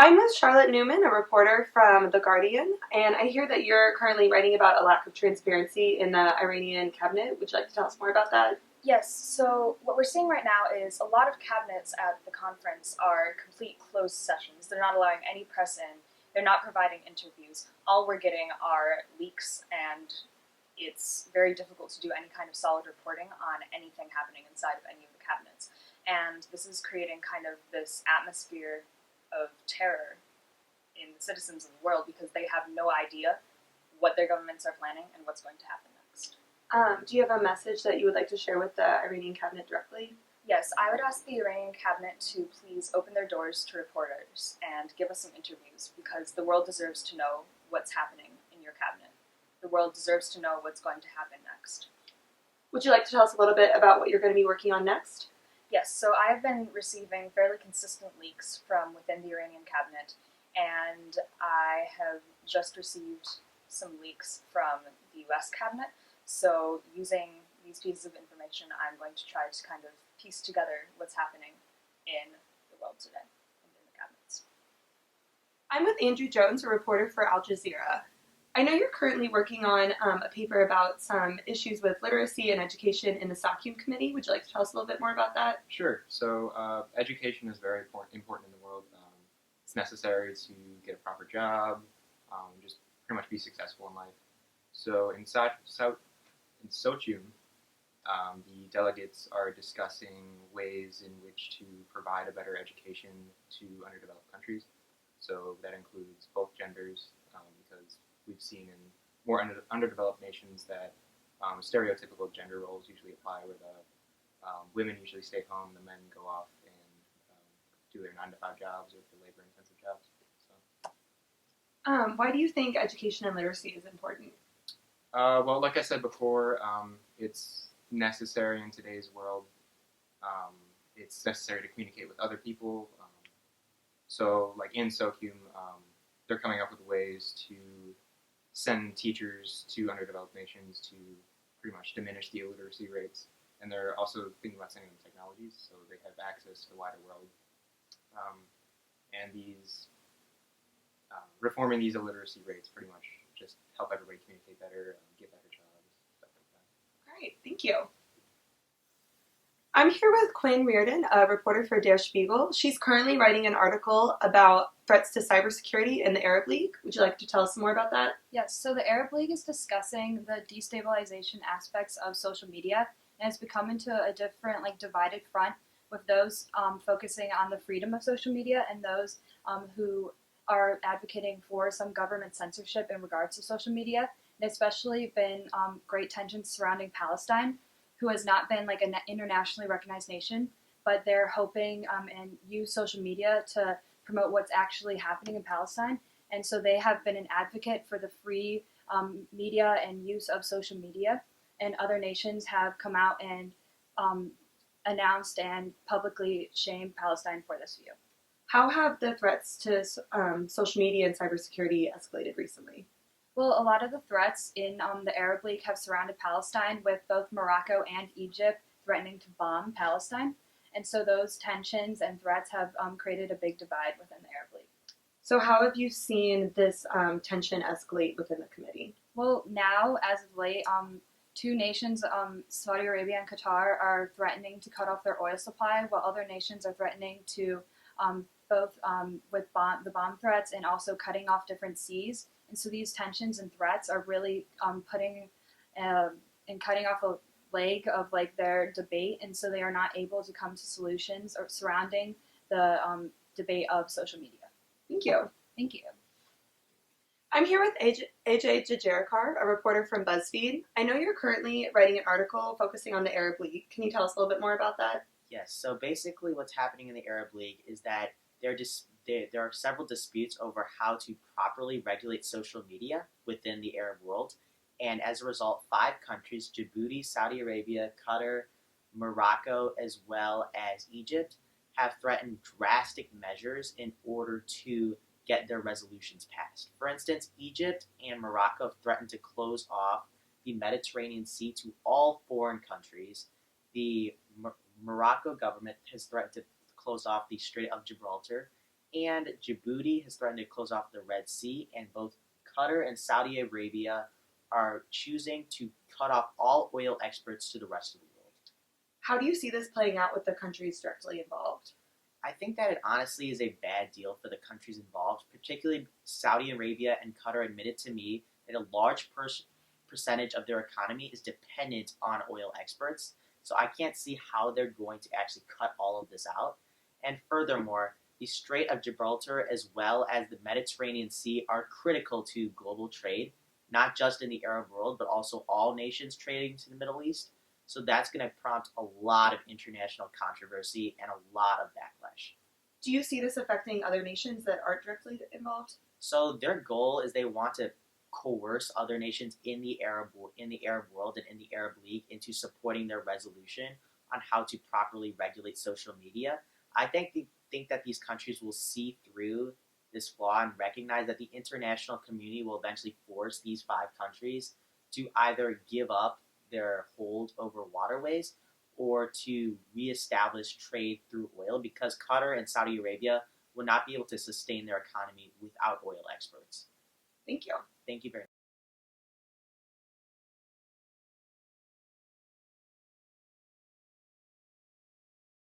I'm with Charlotte Newman, a reporter from The Guardian, and I hear that you're currently writing about a lack of transparency in the Iranian cabinet. Would you like to tell us more about that? Yes, so what we're seeing right now is a lot of cabinets at the conference are complete closed sessions. They're not allowing any press in, they're not providing interviews. All we're getting are leaks, and it's very difficult to do any kind of solid reporting on anything happening inside of any of the cabinets. And this is creating kind of this atmosphere of terror in the citizens of the world because they have no idea what their governments are planning and what's going to happen next. Do you have a message that you would like to share with the Iranian cabinet directly? Yes, I would ask the Iranian cabinet to please open their doors to reporters and give us some interviews because the world deserves to know what's happening in your cabinet. The world deserves to know what's going to happen next. Would you like to tell us a little bit about what you're going to be working on next? Yes, so I have been receiving fairly consistent leaks from within the Iranian cabinet, and I have just received some leaks from the US cabinet. So using these pieces of information, I'm going to try to kind of piece together what's happening in the world today and in the cabinets. I'm with Andrew Jones, a reporter for Al Jazeera. I know you're currently working on a paper about some issues with literacy and education in the CIMUN committee. Would you like to tell us a little bit more about that? Sure. So education is very important in the world. It's necessary to get a proper job, just pretty much be successful in life. So in Sochum, the delegates are discussing ways in which to provide a better education to underdeveloped countries. So that includes both genders, because we've seen in more underdeveloped nations that stereotypical gender roles usually apply, where the women usually stay home, the men go off and do their 9-to-5 jobs or the labor-intensive jobs. So. Why do you think education and literacy is important? Well, like I said before, it's necessary in today's world. It's necessary to communicate with other people. So, like in Sochum, they're coming up with ways to send teachers to underdeveloped nations to pretty much diminish the illiteracy rates. And they're also thinking about sending them technologies so they have access to the wider world. And these reforming these illiteracy rates pretty much just help everybody communicate better, get better jobs, stuff like that. Great, thank you. I'm here with Quinn Reilly, a reporter for Der Spiegel. She's currently writing an article about threats to cybersecurity in the Arab League. Would you like to tell us some more about that? Yes, so the Arab League is discussing the destabilization aspects of social media, and it's become into a different, divided front with those focusing on the freedom of social media and those who are advocating for some government censorship in regards to social media. And especially been great tensions surrounding Palestine, who has not been an internationally recognized nation, but they're hoping and use social media to promote what's actually happening in Palestine. And so they have been an advocate for the free media and use of social media. And other nations have come out and announced and publicly shamed Palestine for this view. How have the threats to social media and cybersecurity escalated recently? Well, a lot of the threats in the Arab League have surrounded Palestine, with both Morocco and Egypt threatening to bomb Palestine. And so those tensions and threats have created a big divide within the Arab League. So how have you seen this tension escalate within the committee? Well, now, as of late, two nations, Saudi Arabia and Qatar, are threatening to cut off their oil supply, while other nations are threatening to both with the bomb threats and also cutting off different seas. And so these tensions and threats are really putting and cutting off a leg of their debate, and so they are not able to come to solutions or surrounding the debate of social media. Thank you. Thank you. I'm here with AJ Jajarkar, a reporter from BuzzFeed. I know you're currently writing an article focusing on the Arab League. Can you tell us a little bit more about that? Yes, so basically what's happening in the Arab League is that there are several disputes over how to properly regulate social media within the Arab world. And as a result, 5 countries, Djibouti, Saudi Arabia, Qatar, Morocco, as well as Egypt, have threatened drastic measures in order to get their resolutions passed. For instance, Egypt and Morocco have threatened to close off the Mediterranean Sea to all foreign countries. The Morocco government has threatened to close off the Strait of Gibraltar, And Djibouti has threatened to close off the Red Sea, and both Qatar and Saudi Arabia are choosing to cut off all oil exports to the rest of the world. How do you see this playing out with the countries directly involved? I think that it honestly is a bad deal for the countries involved, particularly Saudi Arabia and Qatar admitted to me that a large percentage of their economy is dependent on oil exports. So I can't see how they're going to actually cut all of this out. And furthermore, the Strait of Gibraltar as well as the Mediterranean Sea are critical to global trade, not just in the Arab world, but also all nations trading to the Middle East. So that's going to prompt a lot of international controversy and a lot of backlash. Do you see this affecting other nations that aren't directly involved? So their goal is they want to coerce other nations in the Arab world and in the Arab League into supporting their resolution on how to properly regulate social media. I think that these countries will see through this flaw and recognize that the international community will eventually force these 5 countries to either give up their hold over waterways or to reestablish trade through oil because Qatar and Saudi Arabia will not be able to sustain their economy without oil exports. Thank you. Thank you very much.